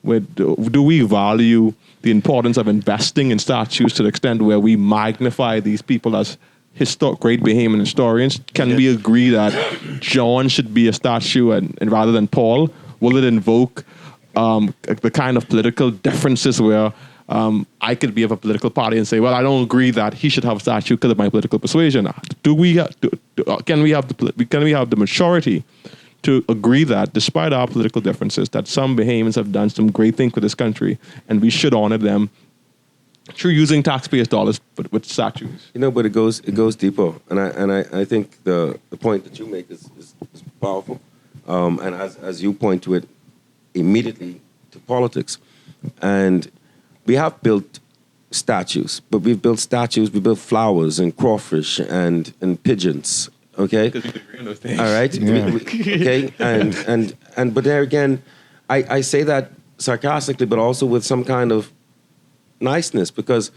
Do we value the importance of investing in statues to the extent where we magnify these people as great Bahamian historians? Can we agree that John should be a statue and rather than Paul? Will it invoke the kind of political differences where I could be of a political party and say, well, I don't agree that he should have a statue because of my political persuasion? Can we have the maturity to agree that, despite our political differences, that some Bahamians have done some great things for this country, and we should honor them through using taxpayers' dollars with statues? But it goes deeper, and I think the point that you make is powerful, and as you point to it immediately to politics, and we have built statues, but we've built flowers and crawfish and pigeons. Okay. Because we could agree on those things. All right. Yeah. Okay. And but there again, I say that sarcastically, but also with some kind of niceness, because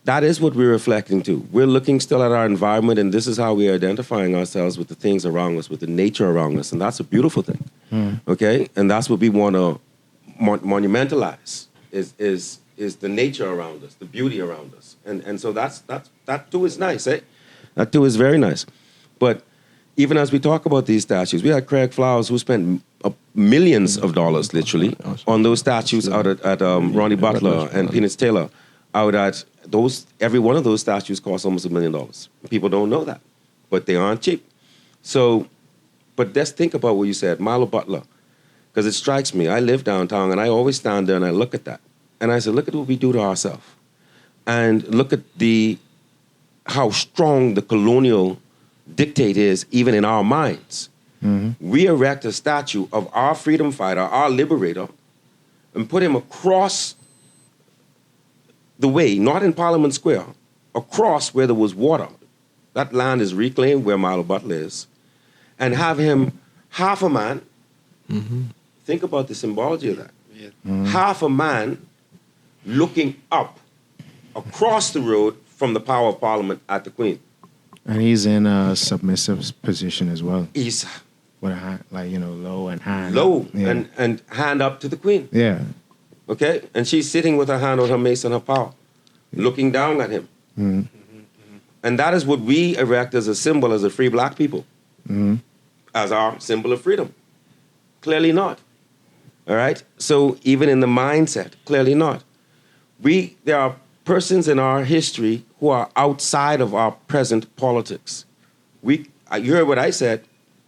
that is what we're reflecting to. We're looking still at our environment, and this is how we're identifying ourselves with the things around us, with the nature around us, and that's a beautiful thing. Okay. And that's what we want to monumentalize is the nature around us, the beauty around us, and so that too is nice, eh? That too is very nice. But even as we talk about these statues, we had Craig Flowers who spent millions of dollars, literally, on those statues out at Ronnie Butler and Peanuts Taylor. Out at those, every one of those statues cost almost $1 million. People don't know that, but they aren't cheap. So, but let's think about what you said, Milo Butler, because it strikes me. I live downtown, and I always stand there and I look at that, and I say, look at what we do to ourselves, and look at how strong the colonial dictate is even in our minds. We erect a statue of our freedom fighter, our liberator, and put him across the way, not in Parliament Square, across where there was water. That land is reclaimed where Milo Butler is, and have him half a man. Think about the symbology of that. Half a man looking up across the road from the power of Parliament at the Queen. And he's in a submissive position as well. He's with a hand, low and hand. Low and hand up to the Queen. Yeah. Okay? And she's sitting with her hand on her mace and her power, looking down at him. And that is what we erect as a symbol as a free black people, as our symbol of freedom. Clearly not. All right? So even in the mindset, clearly not. There are persons in our history who are outside of our present politics. You heard what I said,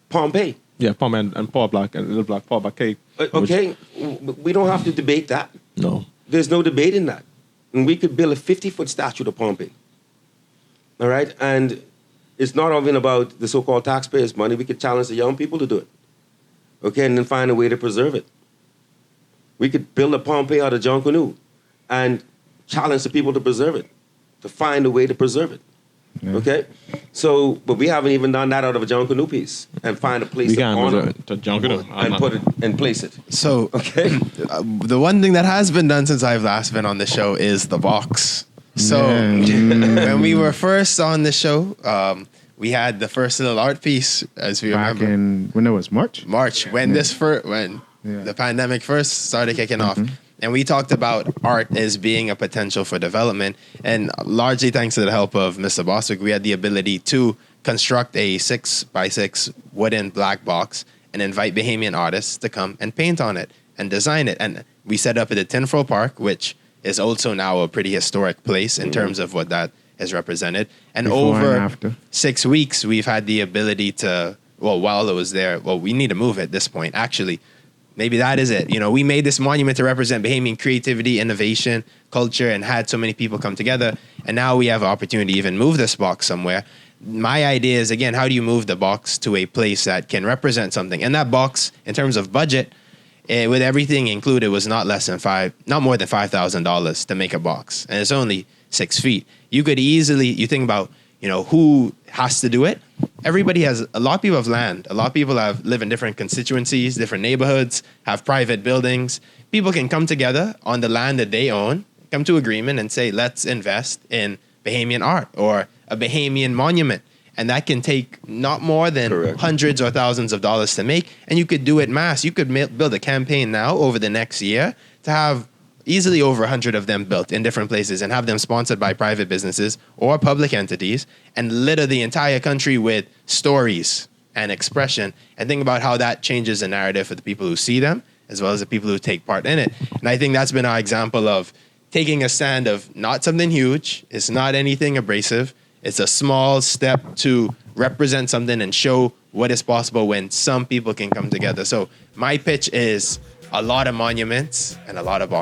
Pompey. Yeah, Pompey and Paul Black and Little Black Paul Black. Okay, we don't have to debate that. No. There's no debate in that. And we could build a 50-foot statue to Pompey. All right? And it's not even about the so-called taxpayers' money. We could challenge the young people to do it. Okay, and then find a way to preserve it. We could build a Pompey out of John Canoe and challenge the people to preserve it, to find a way to preserve it. Yeah. Okay? So, but we haven't even done that out of a John Canoe piece and find a place to honor to John Canoe and put it and place it. So, okay, the one thing that has been done since I've last been on the show is the box. So, when we were first on the show, we had the first little art piece, as we remember. When it was March? When the pandemic first started kicking off. And we talked about art as being a potential for development. And largely thanks to the help of Mr. Bostwick, we had the ability to construct a 6x6 wooden black box and invite Bahamian artists to come and paint on it and design it. And we set up at the Tinfro Park, which is also now a pretty historic place in terms of what that has represented. And over 6 weeks, we've had the ability to, while it was there, we need to move at this point, actually. Maybe that is it. We made this monument to represent Bahamian creativity, innovation, culture, and had so many people come together. And now we have an opportunity to even move this box somewhere. My idea is, again, how do you move the box to a place that can represent something? And that box, in terms of budget, with everything included, was not more than $5,000 to make a box. And it's only 6 feet. You could easily, you think about, who has to do it? A lot of people have land. A lot of people live in different constituencies, different neighborhoods, have private buildings. People can come together on the land that they own, come to agreement and say, let's invest in Bahamian art or a Bahamian monument. And that can take not more than hundreds or thousands of dollars to make. And you could do it mass. You could build a campaign now over the next year to have easily over 100 of them built in different places and have them sponsored by private businesses or public entities and litter the entire country with stories and expression, and think about how that changes the narrative for the people who see them as well as the people who take part in it. And I think that's been our example of taking a stand of not something huge, it's not anything abrasive, it's a small step to represent something and show what is possible when some people can come together. So my pitch is a lot of monuments and a lot of